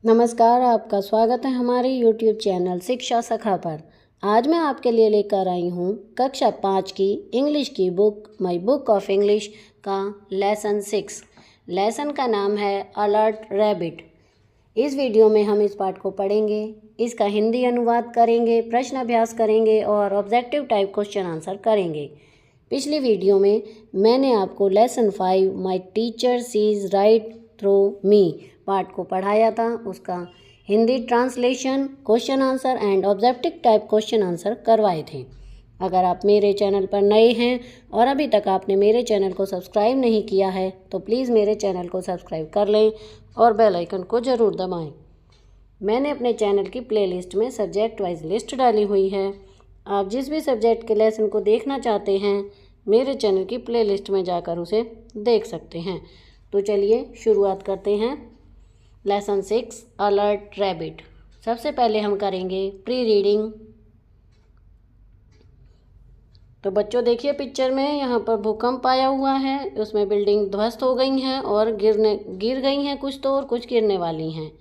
नमस्कार, आपका स्वागत है हमारे YouTube चैनल शिक्षा सखा पर। आज मैं आपके लिए लेकर आई हूँ कक्षा 5 की इंग्लिश की book my book of English का लेसन 6। लेसन का नाम है अलर्ट रैबिट। इस वीडियो में हम इस पाठ को पढ़ेंगे, इसका हिंदी अनुवाद करेंगे, प्रश्न अभ्यास करेंगे और ऑब्जेक्टिव टाइप क्वेश्चन आंसर करेंगे। पिछली वीडियो में मैंने आपको lesson 5 my teacher sees right through me part को पढ़ाया था। उसका Hindi translation, question answer and objective type question answer करवाए थे। अगर आप मेरे चैनल पर नए हैं और अभी तक आपने मेरे चैनल को सब्सक्राइब नहीं किया है तो प्लीज़ मेरे चैनल को सब्सक्राइब कर लें और बेल आइकन को ज़रूर दबाएं। मैंने अपने चैनल की प्लेलिस्ट में सब्जेक्ट वाइज लिस्ट डाली हुई है। आप जिस भी सब्जेक्ट के लेसन को देखना चाहते हैं मेरे चैनल की प्लेलिस्ट में जाकर उसे देख सकते हैं। तो चलिए शुरुआत करते हैं। Lesson 6 alert rabbit. सबसे पहले हम करेंगे प्री रीडिंग। तो बच्चों देखिए पिक्चर में यहाँ पर भूकंप आया हुआ है, उसमें बिल्डिंग ध्वस्त हो गई हैं और गिर गई हैं कुछ तो और कुछ गिरने वाली हैं।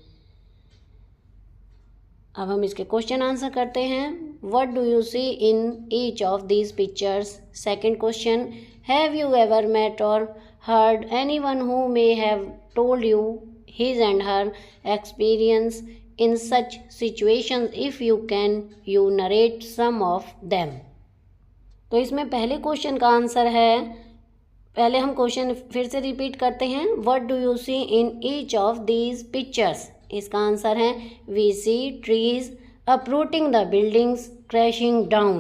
अब हम इसके क्वेश्चन आंसर करते हैं। What do you see in each of these pictures? Second question, have you ever met or heard anyone who may have told you his and her experience in such situations? If you can, you narrate some of them. तो इसमें पहले question का answer है, पहले हम question फिर से repeat करते हैं। What do you see in each of these pictures? इसका आंसर है we see trees uprooting the buildings crashing down.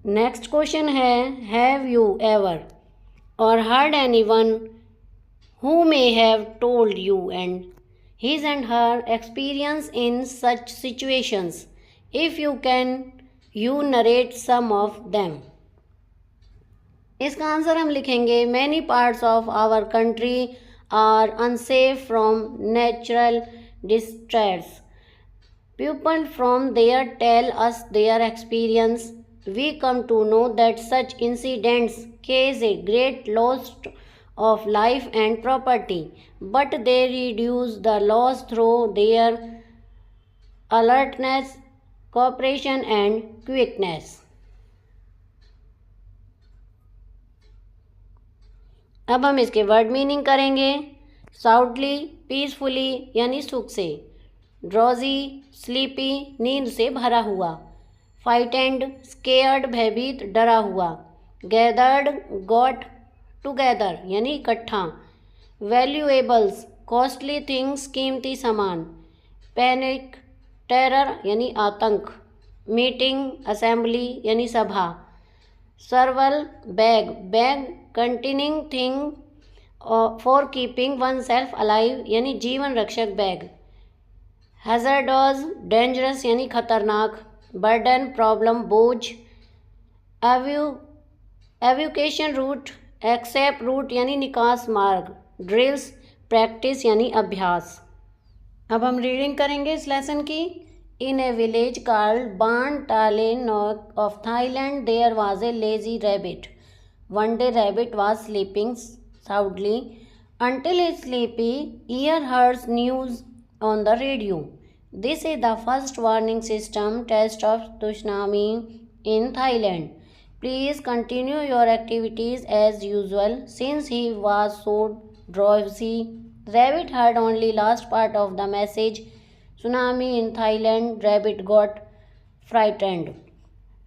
Next question है have you ever or heard anyone who may have told you and his and her experience in such situations? If you can, you narrate some of them. इसका answer हम लिखेंगे many parts of our country are unsafe from natural disasters. People from there tell us their experience. We come to know that such incidents cause a great loss of life and property, but they reduce the loss through their alertness, cooperation and quickness. अब हम इसके word meaning करेंगे। साउडली peacefully यानी सुख से, drowsy sleepy नींद से भरा हुआ, फाइटेंड स्केयर्ड भयभीत डरा हुआ, गैदर्ड गॉट टुगेदर यानी इकट्ठा, वैल्यूएबल्स कॉस्टली थिंग्स कीमती सामान, पैनिक टेरर यानी आतंक, मीटिंग असेंबली यानी सभा, survival bag bag containing thing for keeping oneself alive यानी जीवन रक्षक बैग, हैजर्डोज डेंजरस यानी खतरनाक, बर्डन प्रॉब्लम बोझ, एवोकेशन रूट एक्सेप रूट यानी निकास मार्ग, ड्रिल्स प्रैक्टिस यानी अभ्यास। अब हम रीडिंग करेंगे इस लेसन की। In a village called Ban Talay Nok of Thailand there was a lazy rabbit. One day rabbit was sleeping soundly until his sleepy ear heard news on the radio. This is the first warning system test of tsunami in Thailand. Please continue your activities as usual. Since he was so drowsy, rabbit heard only last part of the message. Tsunami in Thailand. Rabbit got frightened.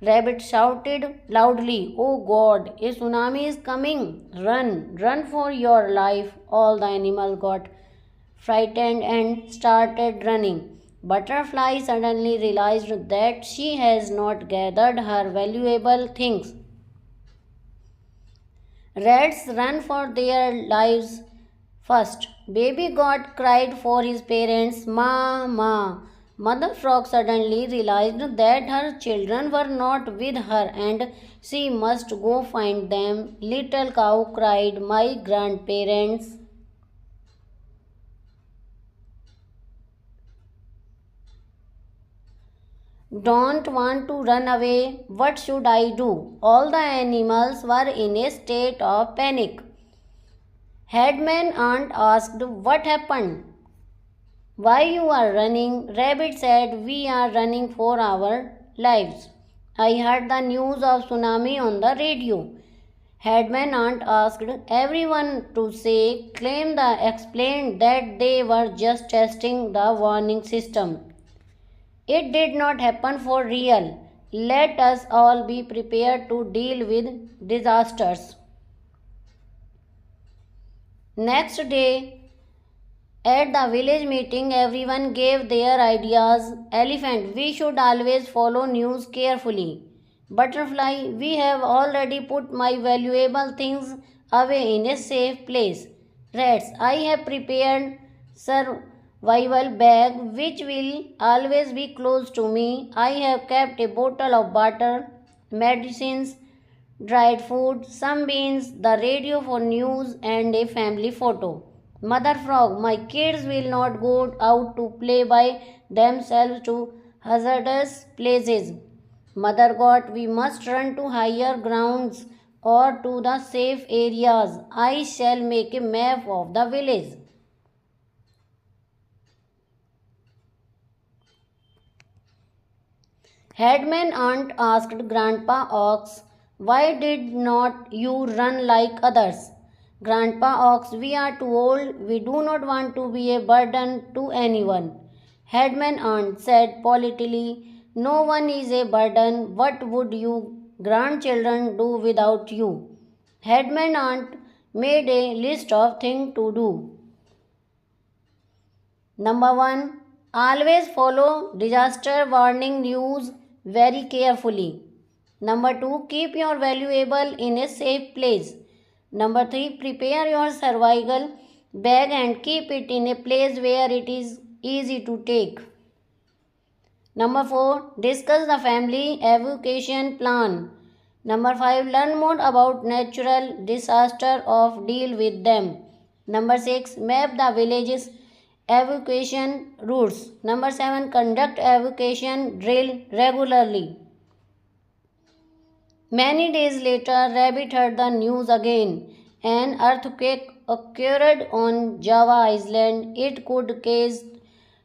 Rabbit shouted loudly, "Oh God, a tsunami is coming! Run, run for your life!" All the animals got frightened and started running. Butterfly suddenly realized that she has not gathered her valuable things. Rats ran for their lives first. Baby goat cried for his parents, "Ma, ma." Mother Frog suddenly realized that her children were not with her and she must go find them. Little cow cried, "My grandparents don't want to run away. What should I do?" All the animals were in a state of panic. Headman aunt asked, "What happened?" Why you are running? Rabbit said, we are running for our lives. I heard the news of tsunami on the radio. Headman aunt asked everyone to explained that they were just testing the warning system. It did not happen for real. Let us all be prepared to deal with disasters. Next day, at the village meeting, everyone gave their ideas. Elephant, we should always follow news carefully. Butterfly, we have already put my valuable things away in a safe place. Rats, I have prepared survival bag which will always be close to me. I have kept a bottle of water, medicines, dried food, some beans, the radio for news, and a family photo. Mother Frog, my kids will not go out to play by themselves to hazardous places. Mother Goat, we must run to higher grounds or to the safe areas. I shall make a map of the village. Headman aunt asked Grandpa Ox, why did not you run like others? Grandpa Ox, we are too old. We do not want to be a burden to anyone. Headman aunt said politely, no one is a burden. What would you grandchildren do without you? Headman aunt made a list of things to do. Number 1. Always follow disaster warning news very carefully. Number 2. Keep your valuable in a safe place. Number 3. Prepare your survival bag and keep it in a place where it is easy to take. Number 4. Discuss the family evacuation plan. Number 5. Learn more about natural disaster of deal with them. Number 6. Map the village's evacuation routes. Number 7. Conduct evacuation drill regularly. Many days later, Rabbit heard the news again. An earthquake occurred on Java Island. It could cause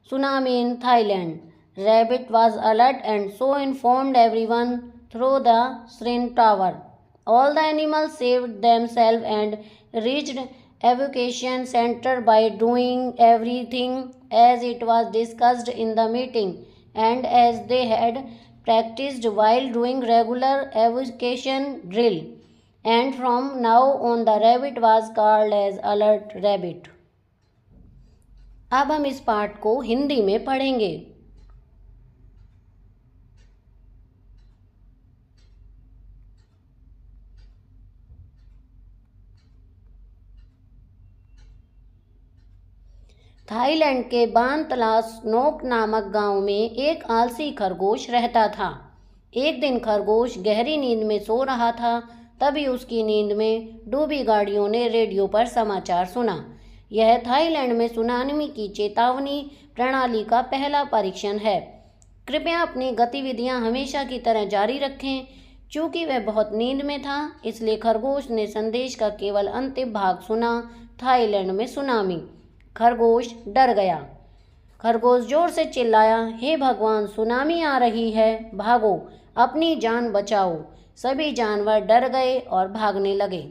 tsunami in Thailand. Rabbit was alert and so informed everyone through the Srin Tower. All the animals saved themselves and reached evacuation center by doing everything as it was discussed in the meeting and as they had practiced while doing regular evacuation drill. And from now on the rabbit was called as Alert Rabbit. अब हम इस पाठ को हिंदी में पढ़ेंगे। Thailand के बानतलास नोक नामक गांव में एक आलसी खरगोश रहता था। एक दिन खरगोश गहरी नींद में सो रहा था, तभी उसकी नींद में डूबी गाड़ियों ने रेडियो पर समाचार सुना। यह थाईलैंड में सुनामी की चेतावनी प्रणाली का पहला परीक्षण है। कृपया अपनी गतिविधियां हमेशा की तरह जारी रखें। चूँकि वह बहुत नींद में था, इसलिए खरगोश ने संदेश का केवल अंतिम भाग सुना, थाईलैंड में सुनामी। खरगोश डर गया। खरगोश जोर से चिल्लाया, हे भगवान, सुनामी आ रही है, भागो, अपनी जान बचाओ। सभी जानवर डर गए और भागने लगे।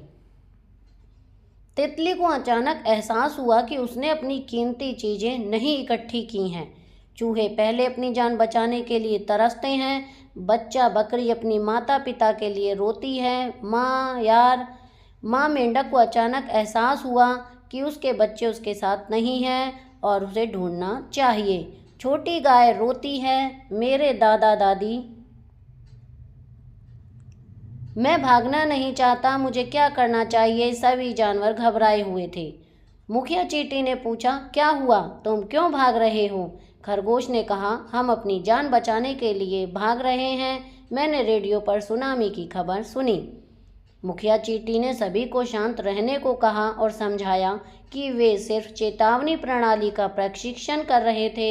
तितली को अचानक एहसास हुआ कि उसने अपनी कीमती चीज़ें नहीं इकट्ठी की हैं। चूहे पहले अपनी जान बचाने के लिए तरसते हैं। बच्चा बकरी अपनी माता पिता के लिए रोती है। माँ मेंढक को अचानक एहसास हुआ कि उसके बच्चे उसके साथ नहीं हैं और उसे ढूंढना चाहिए। छोटी गाय रोती है, मेरे दादा दादी, मैं भागना नहीं चाहता, मुझे क्या करना चाहिए। सभी जानवर घबराए हुए थे। मुखिया चींटी ने पूछा, क्या हुआ, तुम क्यों भाग रहे हो? खरगोश ने कहा, हम अपनी जान बचाने के लिए भाग रहे हैं। मैंने रेडियो पर सुनामी की खबर सुनी। मुखिया चींटी ने सभी को शांत रहने को कहा और समझाया कि वे सिर्फ चेतावनी प्रणाली का प्रशिक्षण कर रहे थे,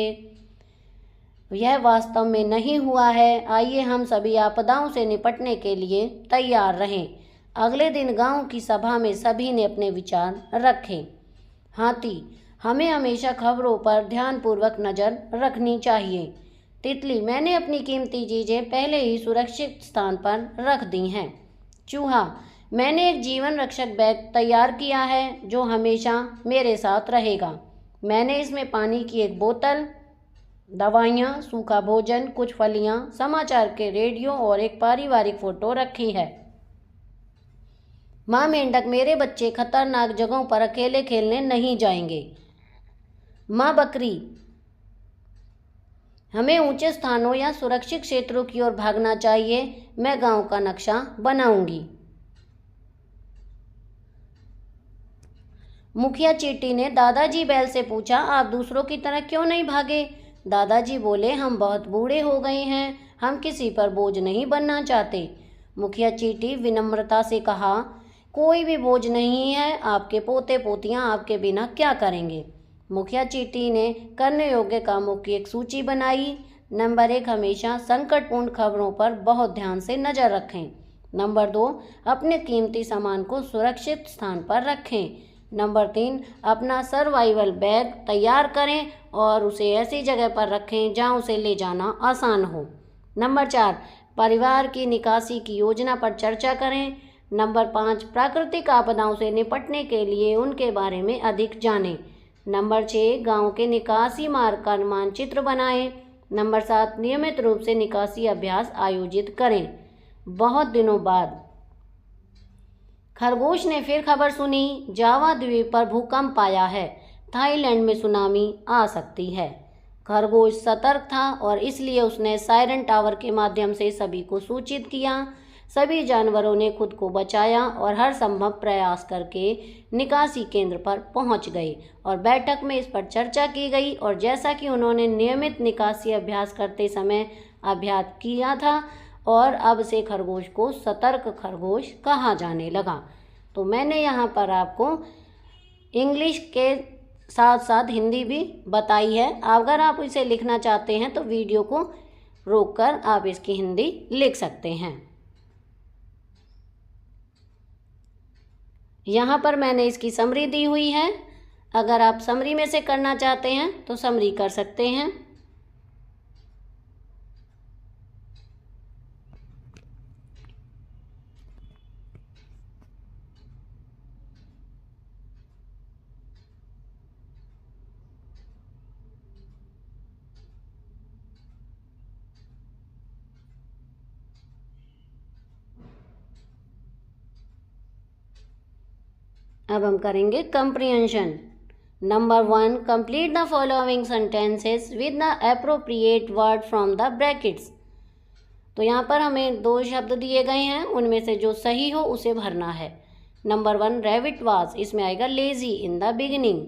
यह वास्तव में नहीं हुआ है। आइए हम सभी आपदाओं से निपटने के लिए तैयार रहें। अगले दिन गांव की सभा में सभी ने अपने विचार रखे। हाथी, हमें हमेशा खबरों पर ध्यानपूर्वक नज़र रखनी चाहिए। तितली, मैंने अपनी कीमती चीज़ें पहले ही सुरक्षित स्थान पर रख दी हैं। चूहा, मैंने एक जीवन रक्षक बैग तैयार किया है जो हमेशा मेरे साथ रहेगा। मैंने इसमें पानी की एक बोतल, दवाइयाँ, सूखा भोजन, कुछ फलियाँ, समाचार के रेडियो और एक पारिवारिक फ़ोटो रखी है। माँ मेंढक, मेरे बच्चे खतरनाक जगहों पर अकेले खेलने नहीं जाएंगे। माँ बकरी, हमें ऊंचे स्थानों या सुरक्षित क्षेत्रों की ओर भागना चाहिए। मैं गांव का नक्शा बनाऊंगी। मुखिया चींटी ने दादाजी बैल से पूछा, आप दूसरों की तरह क्यों नहीं भागे? दादाजी बोले, हम बहुत बूढ़े हो गए हैं, हम किसी पर बोझ नहीं बनना चाहते। मुखिया चींटी विनम्रता से कहा, कोई भी बोझ नहीं है, आपके पोते पोतियां आपके बिना क्या करेंगे? मुखिया चींटी ने करने योग्य कामों की एक सूची बनाई। नंबर 1, हमेशा संकटपूर्ण खबरों पर बहुत ध्यान से नज़र रखें। नंबर 2, अपने कीमती सामान को सुरक्षित स्थान पर रखें। नंबर 3, अपना सर्वाइवल बैग तैयार करें और उसे ऐसी जगह पर रखें जहां उसे ले जाना आसान हो। नंबर 4, परिवार की निकासी की योजना पर चर्चा करें। नंबर 5, प्राकृतिक आपदाओं से निपटने के लिए उनके बारे में अधिक जानें। नंबर 6, गांव के निकासी मार्ग का मानचित्र बनाएं। नंबर 7, नियमित रूप से निकासी अभ्यास आयोजित करें। बहुत दिनों बाद खरगोश ने फिर खबर सुनी, जावा द्वीप पर भूकंप आया है, थाईलैंड में सुनामी आ सकती है। खरगोश सतर्क था और इसलिए उसने सायरन टावर के माध्यम से सभी को सूचित किया। सभी जानवरों ने खुद को बचाया और हर संभव प्रयास करके निकासी केंद्र पर पहुंच गए और बैठक में इस पर चर्चा की गई। और जैसा कि उन्होंने नियमित निकासी अभ्यास करते समय अभ्यास किया था और अब से खरगोश को सतर्क खरगोश कहा जाने लगा। तो मैंने यहाँ पर आपको इंग्लिश के साथ साथ हिंदी भी बताई है। अगर आप इसे लिखना चाहते हैं तो वीडियो को रोककर आप इसकी हिंदी लिख सकते हैं। यहाँ पर मैंने इसकी समरी दी हुई है। अगर आप समरी में से करना चाहते हैं तो समरी कर सकते हैं। अब हम करेंगे comprehension. Number 1, complete the following sentences with the appropriate word from the brackets. तो यहाँ पर हमें 2 शब्द दिए गए हैं, उनमें से जो सही हो उसे भरना है। नंबर 1, रैबिट वाज, इसमें आएगा lazy in the beginning.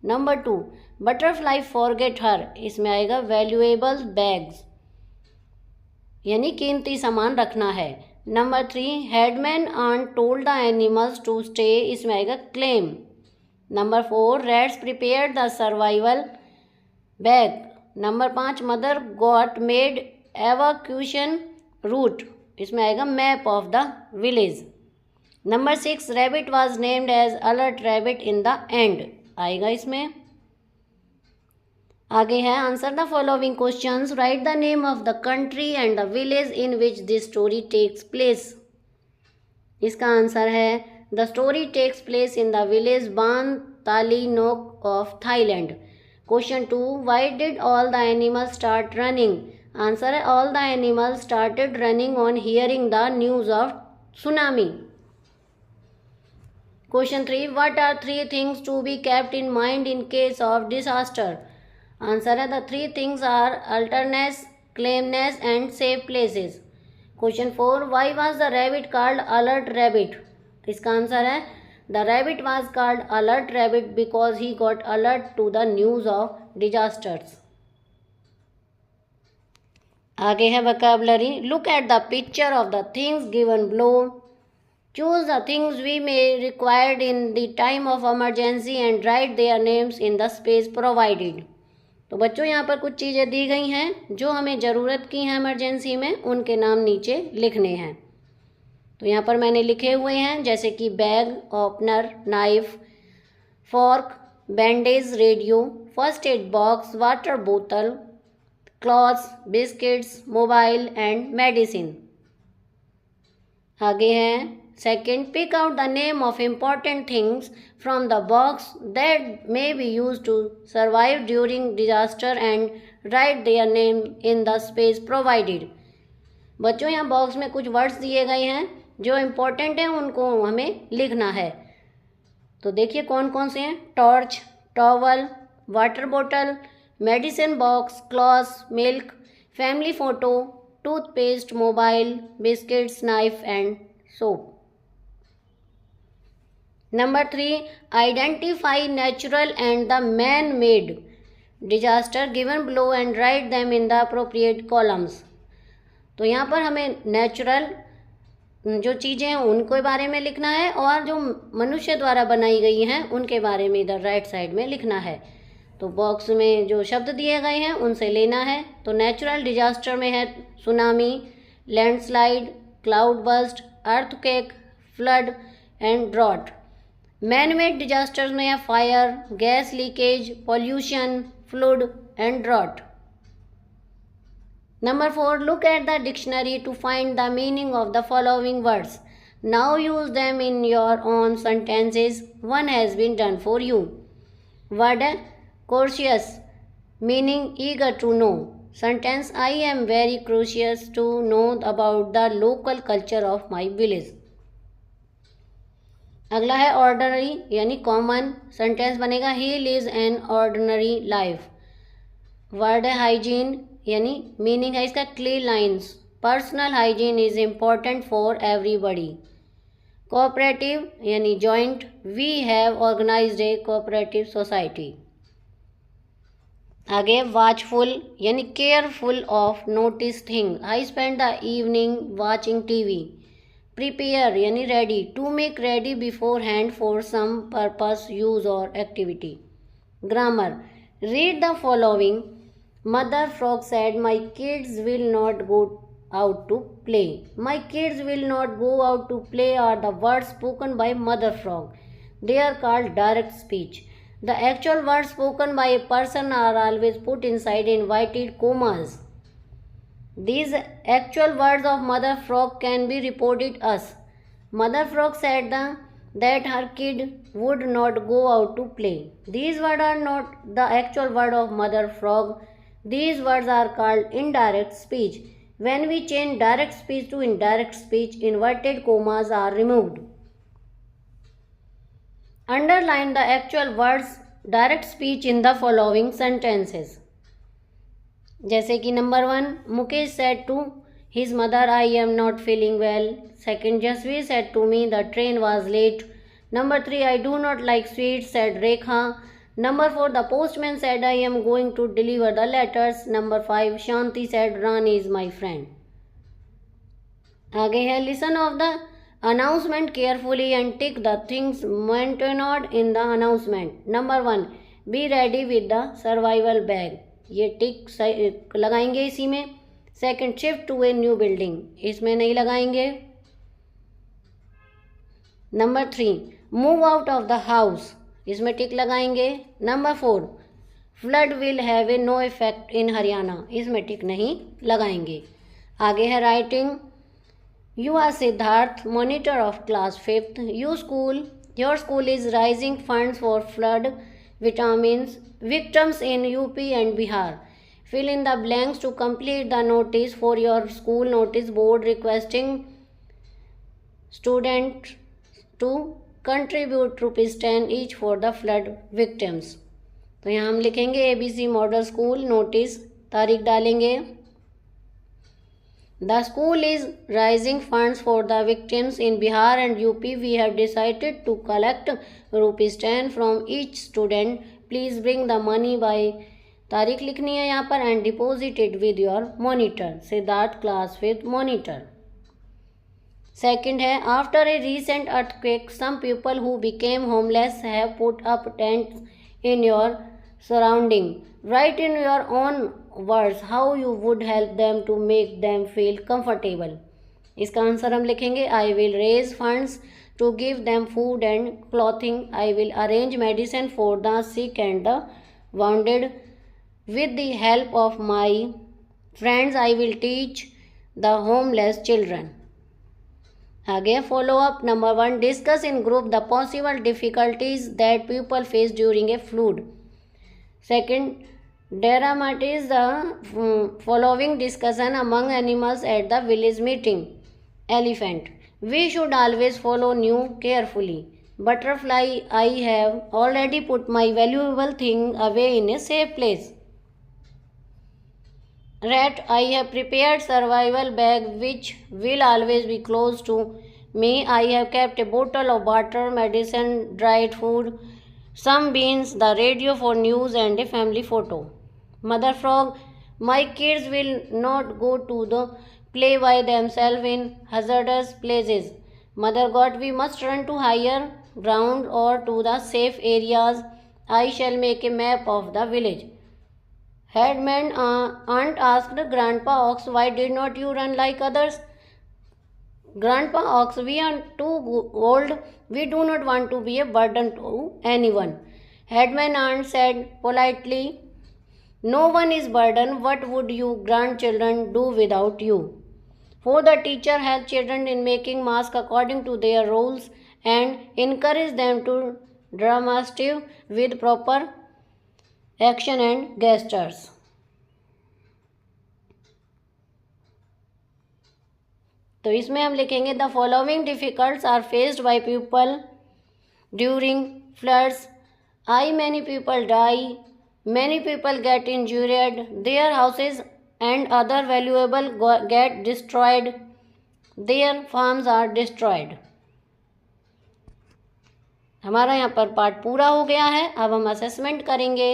Number 2, butterfly forget her, इसमें आएगा वैल्यूएबल बैग्स, यानी कीमती सामान रखना है। Number 3, headman ant told the animals to stay, इसमें आएगा claim. Number 4, rats prepare the survival bag. Number 5, mother got made evacuation route, इसमें आएगा map of the village. Number 6, rabbit was named as alert rabbit in the end, आएगा इसमें। आगे है answer the following questions, write the name of the country and the village in which this story takes place. इसका answer है the story takes place in the village Ban Talay Nok of Thailand. Question 2, why did all the animals start running. Answer है all the animals started running on hearing the news of tsunami. Question 3, what are 3 things to be kept in mind in case of disaster. Answer है the 3 things are alertness, calmness and safe places. Question 4, why was the rabbit called alert rabbit. इसका answer है the rabbit was called alert rabbit because he got alert to the news of disasters. आगे है vocabulary, look at the picture of the things given below, choose the things we may required in the time of emergency and write their names in the space provided. तो बच्चों यहाँ पर कुछ चीज़ें दी गई हैं जो हमें ज़रूरत की हैं इमरजेंसी में, उनके नाम नीचे लिखने हैं। तो यहाँ पर मैंने लिखे हुए हैं जैसे कि bag, opener, knife, fork, bandage, radio, first aid box, water bottle, clothes, biscuits, mobile and medicine. आगे है second, pick out the name of important things from the box that may be use to survive during disaster and write their name in the space provided. बच्चों, यहाँ box में कुछ words दिए गए हैं जो इम्पोर्टेंट हैं, उनको हमें लिखना है। तो देखिए कौन कौन से हैं। टॉर्च, टॉवल, वाटर बोतल, medicine box, clothes, milk, family photo, toothpaste, mobile, biscuits, knife and soap. Number 3, identify natural and the man made disaster given below and write them in the appropriate columns. तो यहाँ पर हमें natural जो चीज़ें हैं उनके बारे में लिखना है और जो मनुष्य द्वारा बनाई गई हैं उनके बारे में इधर राइट साइड में लिखना है। तो बॉक्स में जो शब्द दिए गए हैं उनसे लेना है। तो नेचुरल डिजास्टर में है tsunami, landslide, cloud burst, earthquake, flood and drought. Man made disasters में है fire, gas leakage, pollution, flood and drought. Number 4, look at the dictionary to find the meaning of the following words. Now use them in your own sentences. One has been done for you. Word curious, meaning eager to know. Sentence, I am very curious to know about the local culture of my village. अगला है ordinary यानी common. Sentence बनेगा he lives an ordinary life. Word है hygiene यानी meaning है इसका cleanliness, personal hygiene is important for everybody. Cooperative यानी joint, we have organised a cooperative society. आगे वॉचफुल यानी careful of notice thing, I spend the evening watching TV. Prepare यानी ready, to make ready beforehand for some purpose, use और activity. Grammar, read the following. Mother frog said, my kids will not go out to play. My kids will not go out to play are the words spoken by mother frog. They are called direct speech. The actual words spoken by a person are always put inside inverted commas. These actual words of mother frog can be reported as. Mother frog said that her kid would not go out to play. These words are not the actual word of mother frog. These words are called indirect speech. When we change direct speech to indirect speech, inverted commas are removed. Underline the actual words direct speech in the following sentences. जैसे कि number 1, Mukesh said to his mother, I am not feeling well. Second, Jasveer said to me, the train was late. Number 3, I do not like sweets, said Rekha. Number 4, the postman said, I am going to deliver the letters. Number 5, Shanti said, Rani is my friend. आगे है listen of the announcement carefully and tick the things mentioned in the announcement. Number 1, be ready with the survival bag. ये टिक लगाएंगे इसी में। Second, shift to a new building, इसमें नहीं लगाएंगे। Number 3, move out of the house, इसमें tick लगाएंगे। Number 4, flood will have a no effect in Haryana, इसमें टिक नहीं लगाएंगे। आगे है writing. You are Siddharth, monitor of class 5th। Your school is rising funds for flood victims in UP and Bihar. Fill in the blanks to complete the notice for your school notice board requesting students to contribute ₹10 each for the flood victims. तो यहाँ हम लिखेंगे ABC model school notice, तारीख डालेंगे। The school is raising funds for the victims in Bihar and UP. We have decided to collect ₹10 from each student. Please bring the money by, तारीख लिखनी है यहाँ पर, and deposit it with your monitor. Siddharth class 5th monitor. Second है after a recent earthquake some people who became homeless have put up tents in your surrounding. Write in your own words how you would help them to make them feel comfortable. इसका answer हम लिखेंगे I will raise funds to give them food and clothing, I will arrange medicine for the sick and the wounded with the help of my friends I will teach the homeless children. आगे follow up number 1, discuss in group the possible difficulties that people face during a fluid. Second, dramatize the following discussion among animals at the village meeting. Elephant, we should always follow new carefully. Butterfly, I have already put my valuable thing away in a safe place. Rat, I have prepared survival bag which will always be close to me. I have kept a bottle of water, medicine, dried food, some beans, the radio for news and a family photo. Mother Frog, my kids will not go to the play by themselves in hazardous places. Mother God, we must run to higher ground or to the safe areas. I shall make a map of the village. Headman aunt asked Grandpa Ox, why did not you run like others? Grandpa Ox, we are too old. We do not want to be a burden to anyone. Headman aunt said politely, no one is burden. What would you grandchildren do without you? For the teacher help children in making masks according to their roles and encourage them to dramatize with proper action and gestures. तो इसमें हम लिखेंगे the following difficults are faced by people during floods. I many people die, many people get injured, their houses and other valuable get destroyed, their farms are destroyed. हमारा यहाँ पर part पूरा हो गया है. अब हम असेसमेंट करेंगे.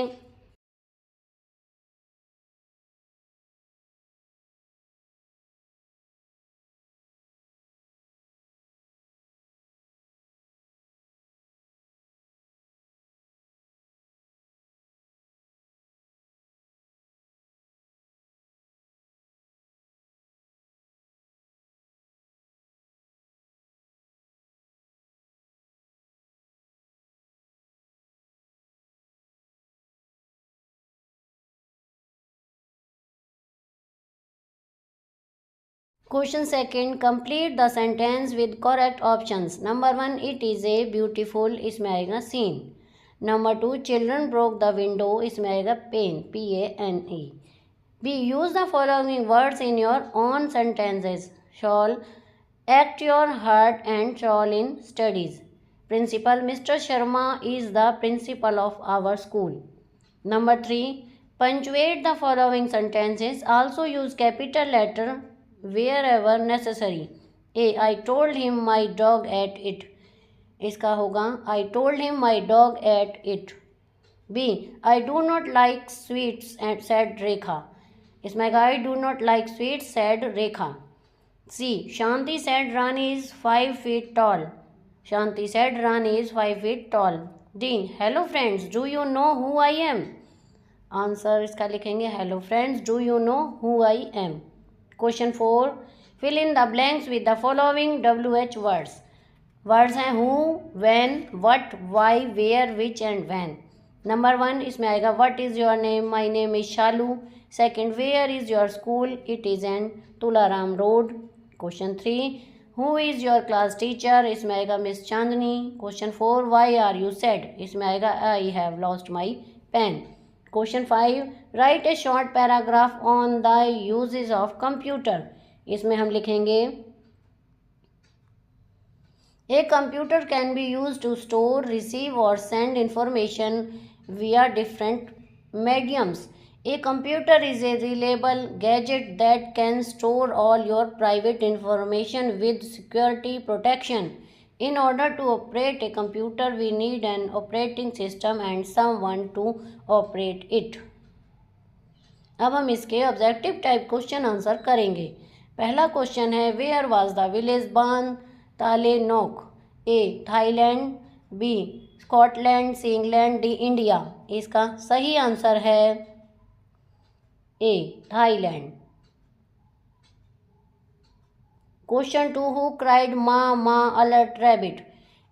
Question second, complete the sentence with correct options. Number 1, it is a beautiful, इसमें आएगा scene. Number 2, children broke the window, इसमें आएगा pain, P-A-N-E. B, use the following words in your own sentences. Shall, act your heart and shall in studies. Principal, Mr. Sharma is the principal of our school. Number 3, punctuate the following sentences. Also use capital letter wherever necessary. A, I told him my dog ate it. इसका होगा I told him my dog ate it. B, I do not like sweets said Rekha. इसमें I do not like sweets said Rekha. C, Shanti said Rani is 5 feet tall. Shanti said Rani is 5 feet tall. D, hello friends, do you know who I am? Answer इसका लिखेंगे hello friends, do you know who I am? Question 4, fill in the blanks with the following WH words. Words हैं who, when, what, why, where, which and when. Number 1, इसमें आएगा what is your name? My name is Shalu. Second, where is your school? It is in Tularam Road. Question 3, who is your class teacher? इसमें आएगा Miss Chandni. Question 4, why are you sad? इसमें आएगा I have lost my pen. Question 5, write a short paragraph on the uses of computer. इसमें हम लिखेंगे A computer can be used to store, receive or send information via different mediums. A computer is a reliable gadget that can store all your private information with security protection. In order to operate a computer, we need an operating system and someone to operate it. अब हम इसके objective type question answer करेंगे. पहला question है where was the village Ban Talae Nok. A Thailand, B Scotland, C England, D India. इसका सही answer है A Thailand. Question 2. Who cried ma ma alert rabbit?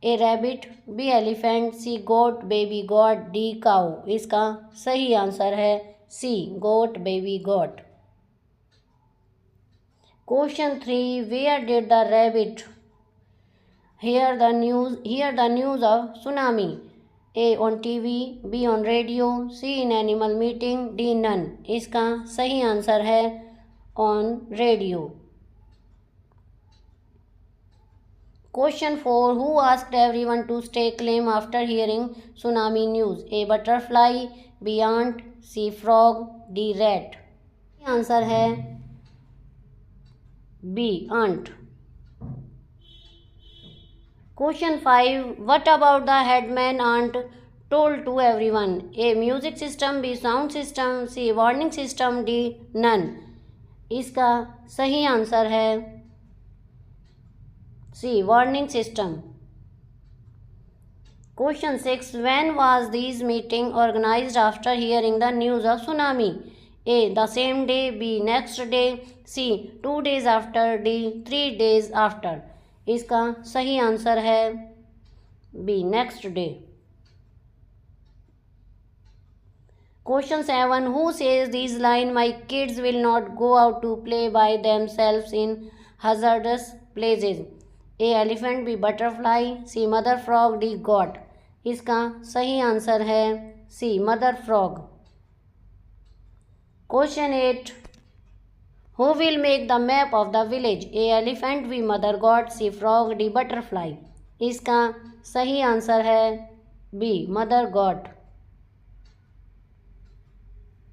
A rabbit, B elephant, C goat, baby goat, D cow. इसका सही answer है C goat, baby goat. Question 3. Where did the rabbit hear the news of tsunami? A on TV, B on radio, C in animal meeting, D none. इसका सही answer है on radio. Question 4. Who asked everyone to stay calm after hearing tsunami news? A butterfly, B ant, C frog, D rat. Answer है B ant. Question 5. What about the headman ant told to everyone? A music system, B sound system, C warning system, D none. इसका सही answer है C warning system. Question 6. When was this meeting organized after hearing the news of tsunami? A the same day, B next day, C 2 days after, D 3 days after. इसका सही answer है B next day. Question 7. Who says this line? My kids will not go out to play by themselves in hazardous places. A elephant, B butterfly, C mother frog, D goat. इसका सही answer है C mother frog. Question 8. Who will make the map of the village? A elephant, B mother goat, C frog, D butterfly. इसका सही answer है B mother goat.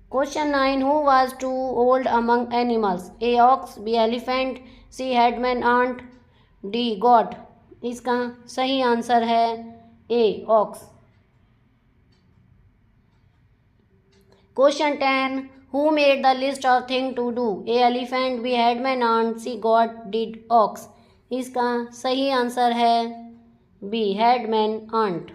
Question 9. Who was too old among animals? A ox, B elephant, C headman ant, D goat. इसका सही answer है A ox. Question 10. Who made the list of things to do? A elephant, B headman ant, C goat, D ox. इसका सही answer है B headman ant.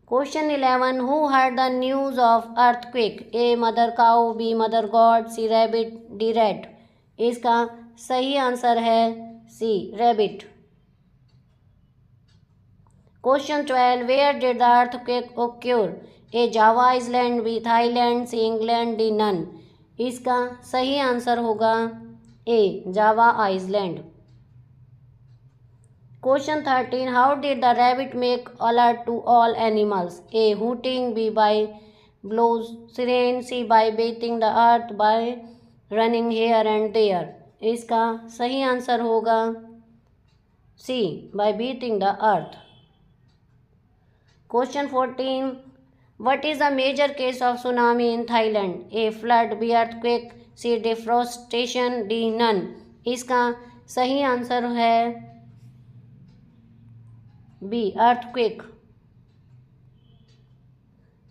Question 11. Who heard the news of earthquake? A mother cow, B mother goat, C rabbit, D rat. इसका सही answer है C rabbit. Question 12. Where did the earthquake occur? A Java Island, B Thailand, C England, D none. इसका सही answer होगा A Java Island. Question 13. How did the rabbit make alert to all animals? A hooting, B by blows siren, C by beating the earth, by running here and there. इसका सही answer होगा C by beating the earth. Question 14. What is the major case of tsunami in Thailand? A flood, B earthquake, C deforestation, D none. इसका सही answer है B earthquake.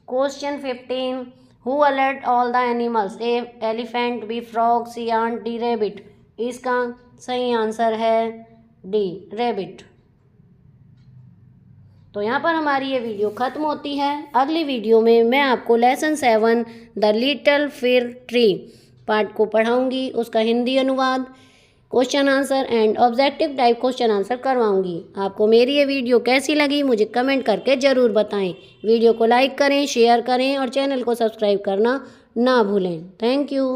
Question 15. Who alert all the animals? A elephant, B frog, C ant, D rabbit. इसका सही answer है D rabbit. तो यहाँ पर हमारी ये वीडियो ख़त्म होती है. अगली वीडियो में मैं आपको lesson 7 the little fir tree part को पढ़ाऊँगी, उसका हिंदी अनुवाद, question answer and objective type question answer करवाऊँगी. आपको मेरी ये वीडियो कैसी लगी मुझे कमेंट करके ज़रूर बताएं. वीडियो को लाइक करें, शेयर करें और चैनल को सब्सक्राइब करना ना भूलें. Thank you.